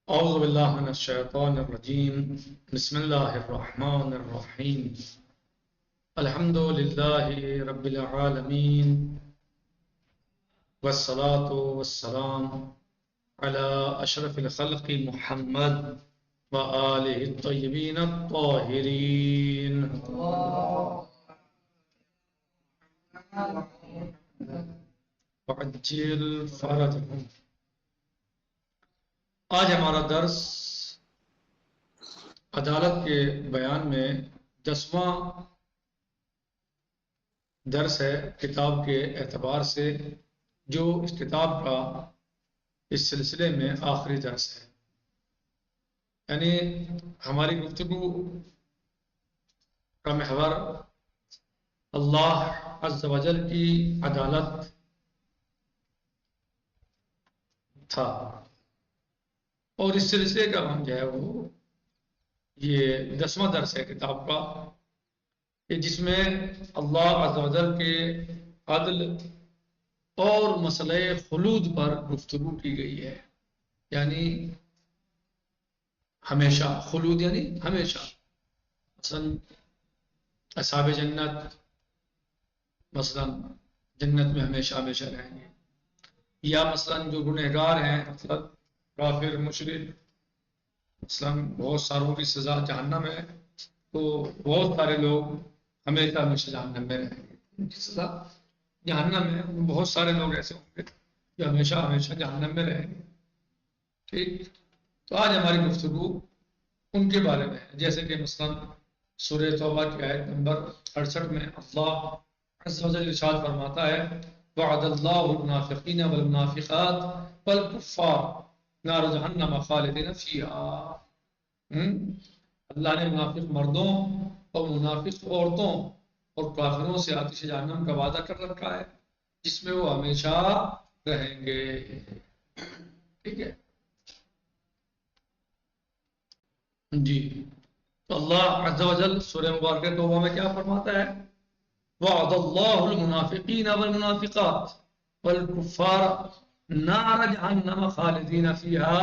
أعوذ بالله من الشيطان الرجيم. بسم الله الرحمن الرحيم. الحمد لله رب العالمين، والصلاة والسلام على أشرف الخلق محمد وآله الطيبين الطاهرين. وعجل فرجهم. آج ہمارا درس عدالت کے بیان میں 10واں درس ہے کتاب کے اعتبار سے، جو اس کتاب کا اس سلسلے میں آخری درس ہے. یعنی ہماری گفتگو کا محور اللہ عز و جل کی عدالت تھا، اور اس سلسلے کا ہم جو ہے وہ یہ 10واں درس ہے کتاب کا، جس میں اللہ عز و جل کے عدل اور مسئلہ خلود پر گفتگو کی گئی ہے. یعنی ہمیشہ، خلود یعنی ہمیشہ. مثلا اصحاب جنت مثلا جنت میں ہمیشہ ہمیشہ رہیں گے، یا مثلا جو گنہگار ہیں، مطلب کافر مشرک، مثلا بہت ساروں کی سزا جہنم ہے، تو بہت سارے لوگ ہمیشہ ہمیشہ جہنم میں رہیں گے، ان کی سزا جہنم ہے. بہت سارے لوگ ایسے ہوں گے جو ہمیشہ ہمیشہ جہنم میں رہیں گے. ٹھیک، تو آج ہماری گفتگو ان کے بارے میں ہے. جیسے کہ مثلا سورہ توبہ کی آیت نمبر 68 میں اللہ عز و جل ارشاد فرماتا ہے: وعد اللہ المنافقین والمنافقات والکفار نار جہنم خالدین فیہا. اللہ نے منافق مردوں اور منافق عورتوں اور کافروں سے آتش جہنم کا وعدہ کر رکھا ہے، جس میں وہ ہمیشہ رہیں گے. ٹھیک ہے جی. تو اللہ عز و جل سورہ مبارکہ توبہ میں کیا فرماتا ہے؟ وعد اللہ المنافقین والمنافقات والکفار نار جہنم خالدین فیہا.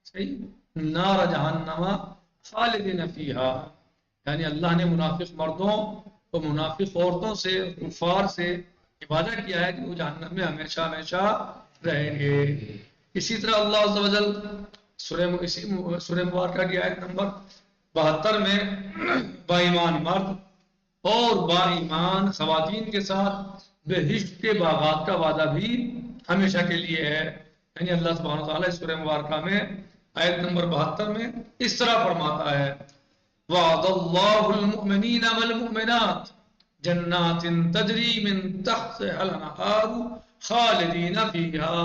صحیح، نار جہنم خالدین فیہا. یعنی اللہ نے منافق مردوں اور منافق عورتوں سے، کفار سے وعدہ کیا ہے کہ وہ جہنم میں ہمیشہ ہمیشہ رہیں گے. اسی طرح اللہ عز و جل سورہ مبارکہ کی آیت نمبر 72 میں با ایمان مرد اور با ایمان خواتین کے ساتھ بہشت کے باغات کا وعدہ بھی ہمیشہ کے لیے ہے. یعنی اللہ سبحانہ وتعالیٰ اس سورہ مبارکہ میں آیت نمبر 72 میں اس طرح فرماتا ہے: وعد اللہ المؤمنین والمؤمنات جنات تجری من تحتها الانہار خالدین فیہا.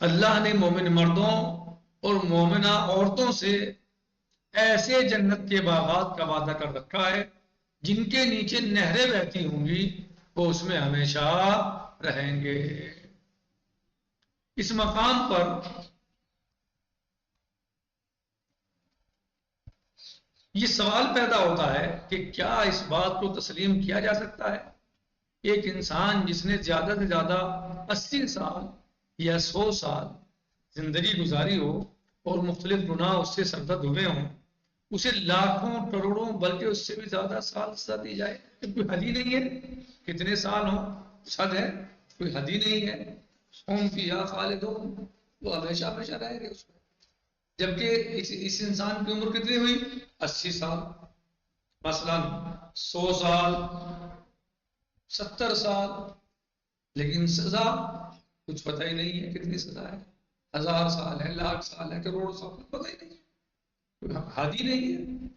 اللہ نے مومن مردوں اور مومنہ عورتوں سے ایسے جنت کے باغات کا وعدہ کر رکھا ہے جن کے نیچے نہریں بہتی ہوں گی، وہ اس میں ہمیشہ رہیں گے. اس مقام پر یہ سوال پیدا ہوتا ہے کہ کیا اس بات کو تسلیم کیا جا سکتا ہے؟ ایک انسان جس نے زیادہ سے زیادہ 80 سال یا 100 سال زندگی گزاری ہو اور مختلف گناہ اس سے سرزد ہوئے ہوں، اسے لاکھوں کروڑوں بلکہ اس سے بھی زیادہ سال سزا دی جائے؟ کوئی حد ہی نہیں ہے. کتنے سال ہوں حد ہے؟ کوئی حد ہی نہیں ہے. ہم فیہا خالدون، وہ ہمیشہ ہمیشہ رہیں گے اس میں. جبکہ اس انسان کی عمر کتنی ہوئی؟ 80 سال. مثلا 100 سال، 70 سال، لیکن سزا کچھ پتہ ہی نہیں ہے کتنی سزا ہے. 1000 سال ہے، لاکھ سال ہے، کروڑ سال، پتہ ہی نہیں ہے، حد ہی نہیں ہے.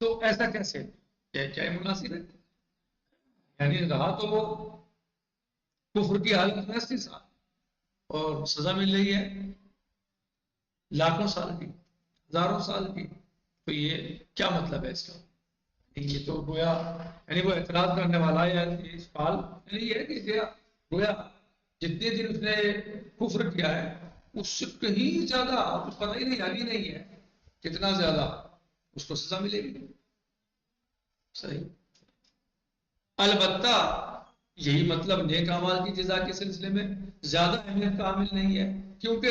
تو ایسا کیسے؟ کیا مناسب ہے؟ یعنی رہا تو وہ کفر کی حالت میں 80 سال اور سزا مل رہی ہے لاکھوں سال کی، ہزاروں سال کی. تو یہ کیا مطلب ہے اس کا؟ یہ تو گویا یعنی وہ اعتراض کرنے والا ہے اس سوال یعنی یہ ہے کہ گویا جتنے دن اس نے کفر کیا ہے اس سے کہیں زیادہ، کچھ پتہ ہی نہیں، حال ہی نہیں ہے کتنا زیادہ اس کو سزا ملے گی. صحیح. البتہ یہی مطلب نیک اعمال کی جزا کے سلسلے میں زیادہ اہمیت کا حامل نہیں ہے، کیونکہ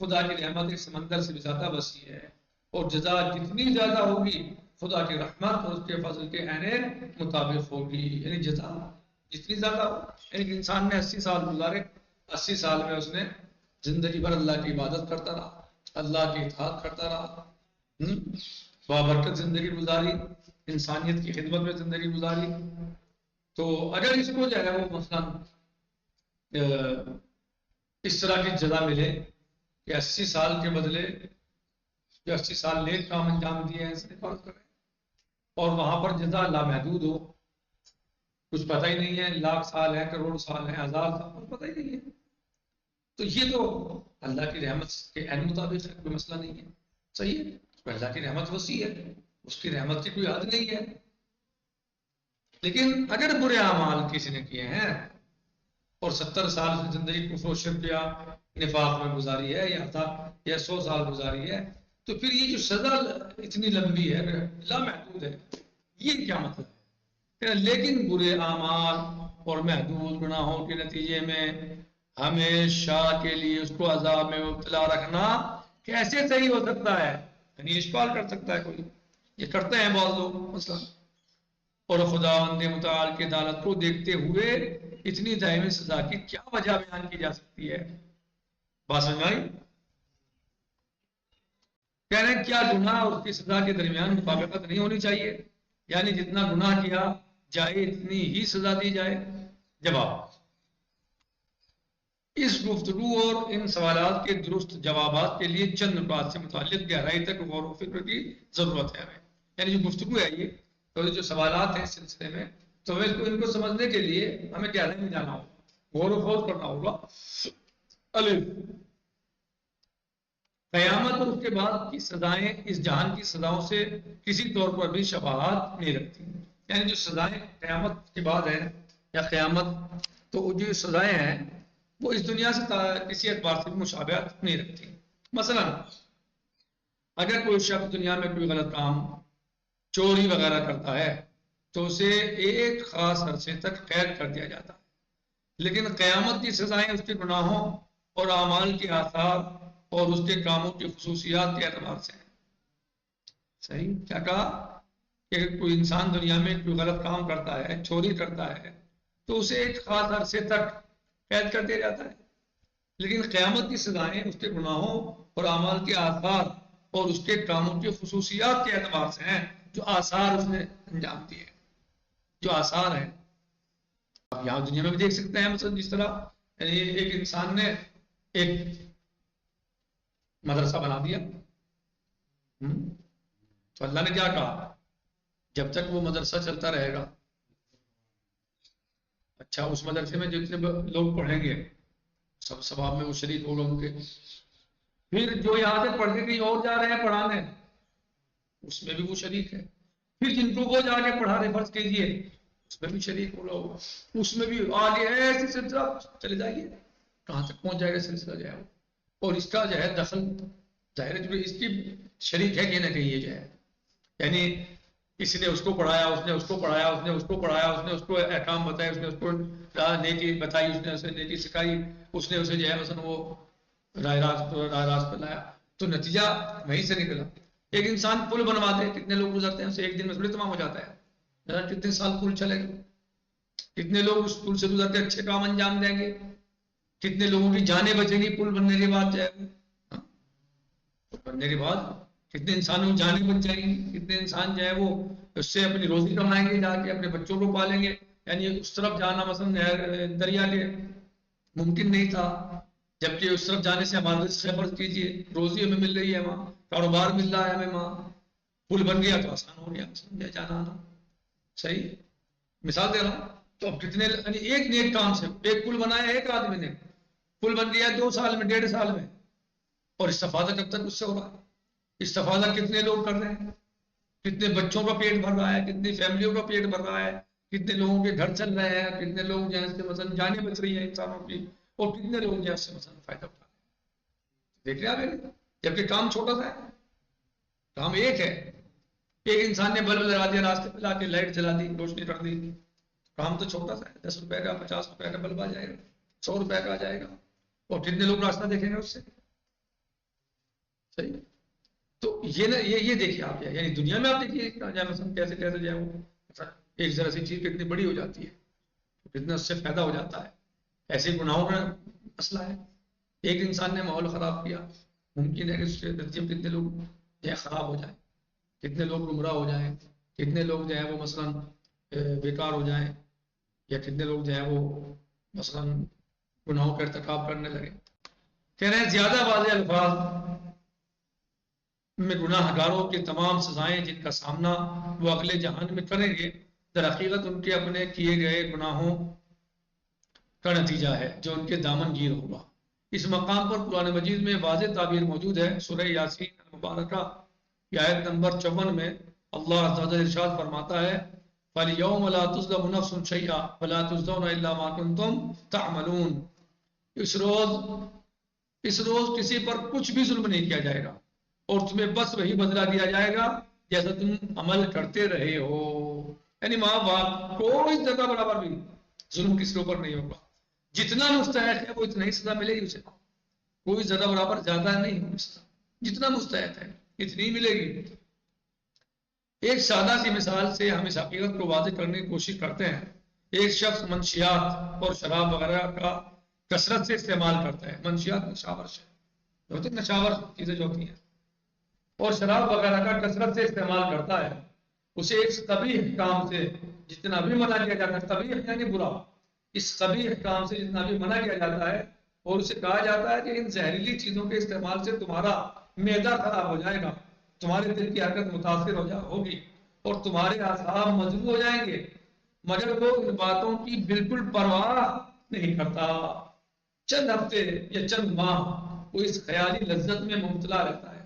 خدا کی رحمت ایک سمندر سے بھی زیادہ وسیع ہے، اور جزا جتنی زیادہ ہوگی خدا کی رحمت اور اس کے فضل کے عین مطابق ہوگی. یعنی جزا جتنی زیادہ ہو، یعنی کہ انسان نے 80 سال گزارے، 80 سال میں اس نے زندگی بھر اللہ کی عبادت کرتا رہا، اللہ کی اطاعت کرتا رہا، بابرکت زندگی گزاری، انسانیت کی خدمت میں زندگی گزاری. تو اگر اس کو جو ہے وہ مثلا اس طرح کی جزا ملے کہ 80 سال کے بدلے جو 80 سال نیک کام انجام دیے ہیں اس نے فرض کرے، اور وہاں پر جزا لامحدود ہو، کچھ پتہ ہی نہیں ہے، لاکھ سال ہے، کروڑ سال ہے، ہزار سال، کچھ پتہ ہی نہیں ہے، تو یہ تو اللہ کی رحمت کے عین مطابق ہے، کوئی مسئلہ نہیں ہے. صحیح ہے، اللہ کی رحمت وسیع ہے، اس کی رحمت کی کوئی حد نہیں ہے. لیکن اگر برے اعمال کسی نے کیے ہیں اور 70 سال سے زندگی کفر و شرک یا نفاق میں گزاری ہے، یا 100 سال گزاری ہے، تو پھر یہ جو سزا اتنی لمبی ہے، لامحدود ہے، یہ کیا مطلب ہے؟ لیکن برے اعمال اور محدود گناہوں کے نتیجے میں ہمیشہ کے لیے اس کو عذاب میں مبتلا رکھنا کیسے صحیح ہو سکتا ہے؟ یعنی اشکال کر سکتا ہے کوئی، یہ کرتے ہیں بعض لوگ مثلا. اور خداوند متعال کی عدالت کو دیکھتے ہوئے اتنی دائمی سزا کی کیا وجہ بیان کی جا سکتی ہے؟ بات سمجھ آئی؟ کہہ رہے ہیں کیا گناہ اور اس کی سزا کے درمیان مطابقت نہیں ہونی چاہیے؟ یعنی جتنا گناہ کیا جائے اتنی ہی سزا دی جائے؟ جواب: اس گفتگو اور ان سوالات کے درست جوابات کے لیے چند نکات سے متعلق گہرائی تک غور و فکر کی ضرورت ہے ہمیں. یعنی جو گفتگو ہے یہ تو جو سوالات ہیں اس سلسلے میں، تو ان کو سمجھنے کے لیے ہمیں گہرائی میں جانا ہوگا، غور و خوض کرنا ہوگا. الف: قیامت اور اس کے بعد کی سزائیں اس جہان کی سزاؤں سے کسی طور پر بھی شباہت نہیں رکھتی. یعنی جو سزائیں قیامت کے بعد ہیں یا قیامت، تو جو سزائیں ہیں وہ اس دنیا سے کسی اعتبار سے بھی مشابہت نہیں رکھتی. مثلا اگر کوئی شخص دنیا میں کوئی غلط کام، چوری وغیرہ کرتا ہے تو اسے ایک خاص عرصے تک قید کر دیا جاتا ہے، لیکن قیامت کی سزائیں اس کے گناہوں اور اعمال کے آثار اور اس کے کاموں کی خصوصیات کے اعتبار سے ہیں. صحیح کیا کہا کہ کوئی انسان دنیا میں کوئی غلط کام کرتا ہے، چوری کرتا ہے، تو اسے ایک خاص عرصے تک قید کر دیا جاتا ہے، لیکن قیامت کی سزائیں اس کے گناہوں اور اعمال کے آثار اور اس کے کاموں کی خصوصیات کے اعتبار سے ہیں، جو آثار اس نے انجام دیے، جو آثار ہیں. آپ یہاں دنیا میں بھی دیکھ سکتے ہیں، مثلا جس طرح یعنی ایک انسان نے ایک مدرسہ بنا دیا، تو اللہ نے کیا کہا؟ جب تک وہ مدرسہ چلتا رہے گا، اچھا اس مدرسے میں جتنے لوگ پڑھیں گے سب ثواب میں وہ شریک ہوگا ان کے. پھر جو یہاں سے پڑھ کے کہیں اور جا رہے ہیں پڑھانے، اس میں بھی وہ شریک ہے. پھر جن کو وہ جا کے پڑھا رہے فرض کیجئے، اس میں بھی شریک ہوگا، اس میں بھی آگے ایسے سلسلہ چلے جائیے، کہاں تک پہنچ جائے گا سلسلہ جو ہے. اور اس کا جو ہے دخل ظاہر ہے اس کی شریک ہے کہ نہ کہیں یہ جو ہے، یعنی اس نے اس کو پڑھایا، اس نے اس کو پڑھایا، اس نے اس کو پڑھایا، اس نے اس کو احکام بتائے، اس نے اس کو نیکی بتائی، اس نے اسے نیکی سکھائی، اس نے اسے جو ہے مثلا وہ راہ راست پہ لایا، تو نتیجہ وہیں سے نکلا. ایک انسان پل بنوا دے، کتنے لوگ گزرتے ہیں، اسے ایک دن میں تھوڑی تمام ہو جاتا ہے، کتنے سال پل چلے گا، کتنے لوگ اس پل سے گزر کے اچھے کام انجام دیں گے، کتنے لوگوں کی جانیں بچیں گی پل بننے کے بعد جو ہے بننے کے بعد، کتنے انسانوں کی جانیں بچ جائیں گی، کتنے انسان جو ہے وہ اس سے اپنی روزی کمائیں گے، جا کے اپنے بچوں کو پالیں گے. یعنی اس طرف جانا مثلا دریا کے ممکن نہیں تھا، جبکہ اس طرف جانے سے ہمارا رزق فرض کیجیے، روزی ہمیں مل رہی ہے، وہاں کاروبار مل رہا ہے ہمیں، وہاں پل بن گیا تو آسان ہو گیا جانا آنا. صحیح مثال دے رہا ہوں. تو اب کتنے یعنی ایک نیک کام سے ایک پل بنایا، ایک آدمی نے پل بن گیا 2 سال میں، 1.5 سال میں، اور استفادہ کب تک اس سے ہو رہا ہے؟ استفادہ کتنے لوگ کر رہے ہیں، کتنے بچوں کا پیٹ بھر رہا ہے، کتنی فیملیوں کا پیٹ بھر رہا ہے، کتنے لوگوں کے گھر چل رہے ہیں، کتنے لوگ جو ہے مثلا جانیں بچ رہی ہیں انسانوں کی، اور کتنے لوگ جو ہے سے مثلا فائدہ اٹھا رہے ہیں. دیکھ رہے ہیں، جبکہ کام چھوٹا سا ہے، کام ایک ہے. ایک انسان نے بلب لگا دیا، راستے پہ لا کے لائٹ جلا دی، روشنی کر دی، کام تو چھوٹا سا ہے، 10 روپے کا 50 روپے کا بلب آ جائے گا، 100 روپے کا آ جائے گا، اور کتنے لوگ راستہ دیکھیں گے اس سے. صحیح. تو یہ دیکھیے آپ، یعنی دنیا میں آپ دیکھیے مثلا کیسے کیسے جو ہے وہ ایک ذرا سی چیز کتنی بڑی ہو جاتی ہے، کتنا اس سے فائدہ ہو جاتا ہے. ایسے گناہوں کا مسئلہ ہے. ایک انسان نے ماحول خراب کیا، ممکن ہے کہ اس کے نتیجے میں کتنے لوگ جو ہے خراب ہو جائیں، کتنے لوگ گمراہ ہو جائیں، کتنے لوگ جو ہے وہ مثلا بیکار ہو جائیں، یا کتنے لوگ جو ہے وہ مثلا گناہوں کا ارتکاب کرنے لگے. کہہ رہے ہیں زیادہ واضح الفاظ میں گناہ گاروں کی تمام سزائیں جن کا سامنا وہ اگلے جہان میں کریں گے، در حقیقت ان کے اپنے کیے گئے گناہوں کا نتیجہ ہے جو ان کے دامن گیر ہوگا. اس مقام پر قرآن مجید میں واضح تعبیر موجود ہے. سورہ یاسین المبارکہ کی آیت نمبر 54 میں اللہ عز و جل ارشاد فرماتا ہے فَالْيَوْمَ لَا تُظْلَمُ نَفْسٌ شَيْئًا وَلَا تُجْزَوْنَ إِلَّا مَا كُنتُمْ تَعْمَلُونَ. اس روز کسی پر کچھ بھی ظلم نہیں کیا جائے گا اور تمہیں بس وہی بدلہ دیا جائے گا جیسا تم عمل کرتے رہے ہو. یعنی ماں باپ کوئی جگہ برابر بھی ظلم کسی کے اوپر نہیں ہوگا. جتنا مستحق ہے وہ اتنا ہی سزا ملے گی اسے، کوئی زیادہ برابر زیادہ نہیں ہوگی سزا، جتنا مستحق ہے اتنی ملے گی. ایک سادہ سی مثال سے ہم اس حقیقت کو واضح کرنے کی کوشش کرتے ہیں. ایک شخص منشیات اور شراب وغیرہ کا کثرت سے استعمال کرتا ہے. منشیات نشاور سے ہوتی ہیں، نشاور چیزیں جو ہوتی ہیں، اور شراب وغیرہ کا کثرت سے استعمال کرتا ہے. اسے اس قبیح کام سے جتنا بھی منع کیا جاتا ہے، قبیح یعنی برا، اس قبیح کام سے جتنا بھی منع کیا جاتا ہے اور اسے کہا جاتا ہے کہ ان زہریلی چیزوں کے استعمال سے تمہارا معدہ خراب ہو جائے گا، تمہارے دل کی حرکت متاثر ہوگی اور تمہارے اعصاب مجروح ہو جائیں گے، مگر وہ ان باتوں کی بالکل پرواہ نہیں کرتا. چند ہفتے یا چند ماہ وہ اس خیالی لذت میں مبتلا رہتا ہے،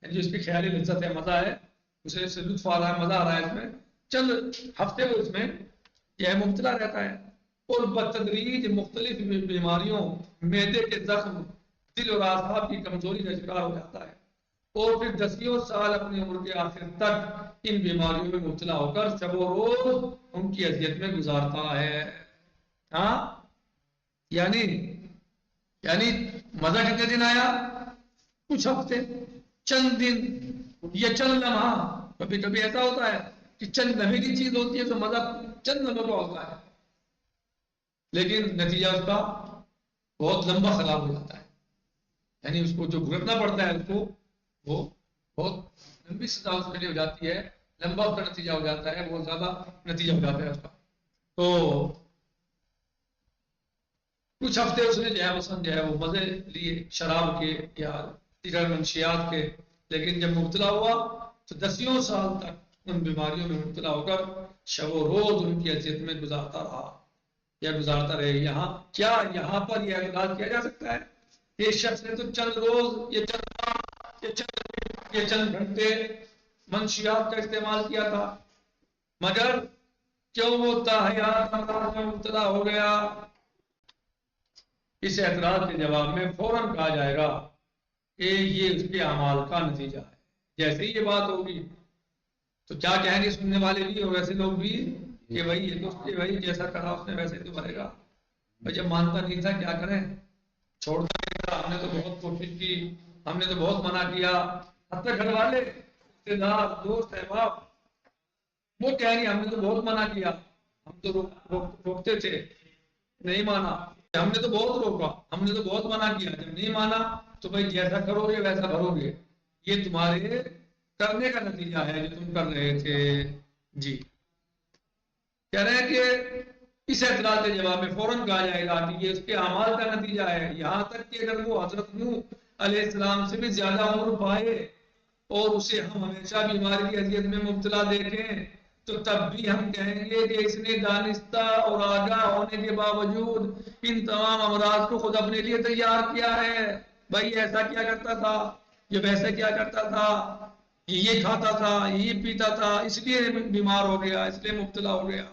یعنی جو اس کی خیالی لذت ہے، مزہ ہے، اسے لطف آ رہا ہے، مزہ آ رہا ہے، اس میں چند ہفتے وہ اس میں یہ مبتلا رہتا ہے اور بتدریج مختلف بیماریوں، معدے کے زخم، دل اور اعصاب کی کمزوری کا شکار ہو جاتا ہے اور پھر دسیوں سال اپنی عمر کے آخر تک ان بیماریوں میں مبتلا ہو کر شب و روز ان کی اذیت میں گزارتا ہے. ہاں یعنی مزہ کتنے دن آیا؟ کچھ ہفتے، چند دن یا چند لمحہ. کبھی کبھی ایسا ہوتا ہے کہ چند لمحے کی چیز ہوتی ہے تو مزہ چند لمحوں کا ہوتا ہے، لیکن نتیجہ اس کا بہت لمبا خراب ہو جاتا ہے. یعنی اس کو جو بھگتنا پڑتا ہے اس کو وہ بہت لمبی سزا اس کے لیے ہو جاتی ہے، لمبا اس کا نتیجہ ہو جاتا ہے، بہت زیادہ نتیجہ ہو جاتا ہے اس کا. تو کچھ ہفتے اس نے جو ہے وہ مزے لیے شراب کے یا دیگر منشیات کے، لیکن جب مبتلا ہوا تو دسیوں سال تک ان بیماریوں میں مبتلا ہو کر شب و روز ان کی اذیت میں گزارتا رہا یا گزارتا رہے. یہاں پر یہ اعتراض کیا جا سکتا ہے کہ اس شخص نے تو چند روز یا چند گھنٹے منشیات کا استعمال کیا تھا، مگر کیوں وہ تاحیات امراض میں مبتلا ہو گیا؟ اس اعتراض کے جواب میں فوراً کہا جائے گا کہ یہ اس کے اعمال کا نتیجہ ہے. جیسے ہی یہ بات ہوگی تو کیا کہیں گے سننے والے بھی اور ویسے لوگ بھی کہ بھائی یہ تو بھائی جیسا کرا اس نے ویسے ہی تو بھرے گا. بھائی جب مانتا نہیں تھا کیا کریں، چھوڑتا نہیں تھا، ہم نے تو بہت کوشش کی، ہم نے تو بہت منع کیا، حتی گھر والے، رشتے دار، دوست، احباب وہ کہیں گے ہم نے تو بہت منع کیا، ہم تو روکتے تھے، نہیں مانا، ہم نے تو بہت روکا، ہم نے تو بہت منع کیا، جب نہیں مانا تو بھائی جیسا کرو گے ویسا بھرو گے، یہ تمہارے کرنے کا نتیجہ ہے جو تم کر رہے تھے. جی کہہ رہے ہیں کہ اس اعتراض کے جواب میں فوراً کہا جائے گا کہ یہ اس کے اعمال کا نتیجہ ہے. یہاں تک کہ اگر وہ حضرت نوح علیہ السلام سے بھی زیادہ عمر پائے اور اسے ہم ہمیشہ بیماری کی اذیت میں مبتلا دیکھیں تو تب بھی ہم کہیں گے کہ اس نے دانستہ اور آگاہ ہونے کے باوجود ان تمام امراض کو خود اپنے لیے تیار کیا ہے. بھائی ایسا کیا کرتا تھا، یہ ویسے کیا کرتا تھا، یہ کھاتا تھا، یہ پیتا تھا، اس لیے بیمار ہو گیا، اس لیے مبتلا ہو گیا.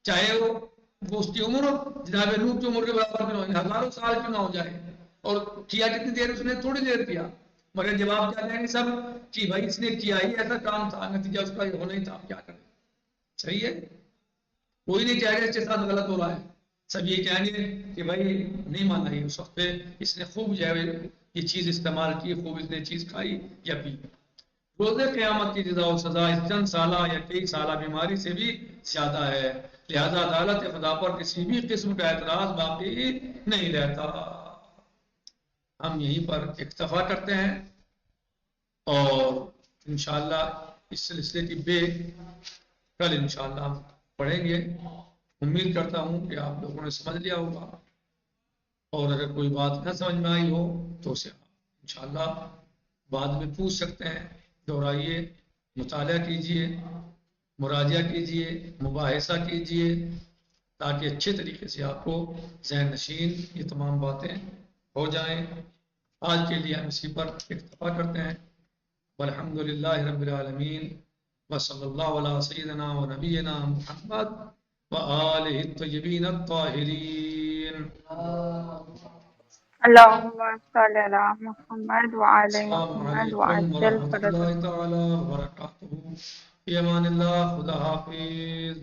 چاہے وہ اس کی عمر جناب نوح کی عمر کے برابر کیوں نہ ہو، ہزاروں سال کیوں نہ ہو جائے، اور کیا کتنی دیر اس نے؟ تھوڑی دیر کیا، مگر جواب کیا دیں گے سب کہ بھائی اس نے کیا ہی ایسا کام تھا، نتیجہ اس کا ہونا ہی تھا، کیا کریں. صحیح ہے، کوئی نہیں کہہ گا اس کے ساتھ غلط ہو رہا ہے، سب یہ کہیں گے کہ بھائی نہیں مانا ہی، اس وقت پہ اس نے خوب جو ہے یہ چیز استعمال کی، خوب اس نے چیز کھائی یا پی۔ روز قیامت کی جزا و سزا اس چند سالہ یا کئی سالہ بیماری سے بھی زیادہ ہے، لہذا عدالت خدا پر کسی بھی قسم کا اعتراض باقی نہیں رہتا۔ ہم یہیں پر اکتفا کرتے ہیں اور انشاءاللہ اس سلسلے کی بے کل انشاءاللہ ہم پڑھیں گے۔ امید کرتا ہوں کہ آپ لوگوں نے سمجھ لیا ہوگا، اور اگر کوئی بات نہ سمجھ میں آئی ہو تو اسے انشاءاللہ بعد میں پوچھ سکتے ہیں، دہرائیے، مطالعہ کیجئے، مراجعہ کیجئے، مباحثہ کیجئے، تاکہ اچھے طریقے سے آپ کو ذہن نشین یہ تمام باتیں ہو جائیں۔ آج کے لیے ہم اسی پر اکتفا کرتے ہیں۔ والحمد للہ رب العالمین، وصلی اللہ علی سیدنا و نبینا محمد وآلہ الطیبین الطاہرین۔ اللهم صل على محمد وعلى السلام محمد علیکم وعجل ورحمۃ فرجهم۔ اللہ تعالی وبرکاتہ۔ فی امان اللہ، خدا حافظ۔